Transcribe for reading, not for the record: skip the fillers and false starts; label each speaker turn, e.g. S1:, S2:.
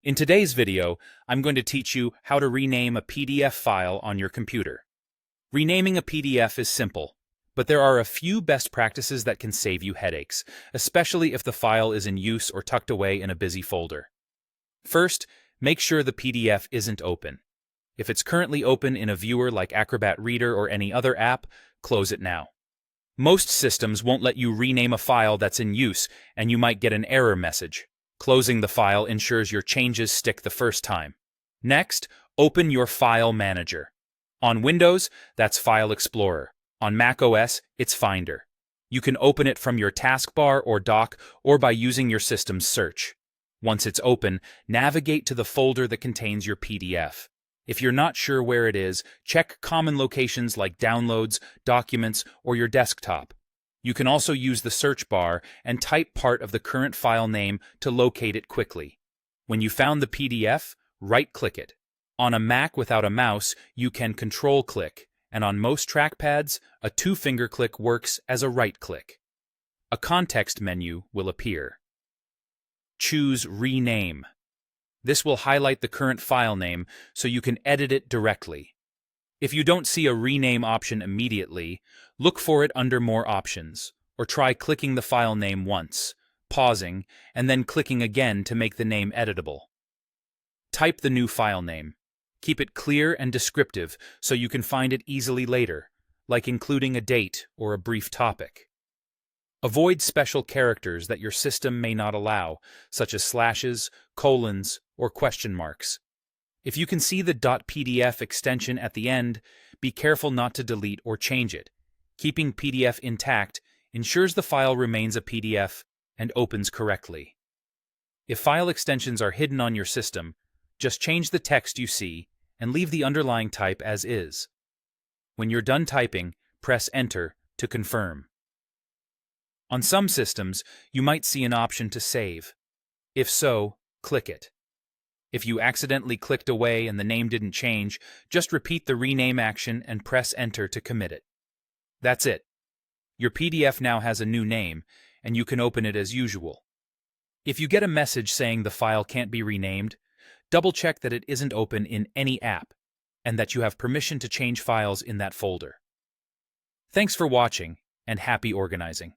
S1: In today's video, I'm going to teach you how to rename a PDF file on your computer. Renaming a PDF is simple, but there are a few best practices that can save you headaches, especially if the file is in use or tucked away in a busy folder. First, make sure the PDF isn't open. If it's currently open in a viewer like Acrobat Reader or any other app, close it now. Most systems won't let you rename a file that's in use, and you might get an error message. Closing the file ensures your changes stick the first time. Next, open your File Manager. On Windows, that's File Explorer. On Mac OS, it's Finder. You can open it from your taskbar or dock or by using your system's search. Once it's open, navigate to the folder that contains your PDF. If you're not sure where it is, check common locations like Downloads, Documents, or your desktop. You can also use the search bar and type part of the current file name to locate it quickly. When you found the PDF, right-click it. On a Mac without a mouse, you can Control-click, and on most trackpads, a two-finger click works as a right-click. A context menu will appear. Choose Rename. This will highlight the current file name so you can edit it directly. If you don't see a rename option immediately, look for it under More Options, or try clicking the file name once, pausing, and then clicking again to make the name editable. Type the new file name. Keep it clear and descriptive so you can find it easily later, like including a date or a brief topic. Avoid special characters that your system may not allow, such as slashes, colons, or question marks. If you can see the .pdf extension at the end, be careful not to delete or change it. Keeping PDF intact ensures the file remains a PDF and opens correctly. If file extensions are hidden on your system, just change the text you see and leave the underlying type as is. When you're done typing, press Enter to confirm. On some systems, you might see an option to save. If so, click it. If you accidentally clicked away and the name didn't change, just repeat the rename action and press Enter to commit it. That's it. Your PDF now has a new name, and you can open it as usual. If you get a message saying the file can't be renamed, double-check that it isn't open in any app, and that you have permission to change files in that folder. Thanks for watching, and happy organizing.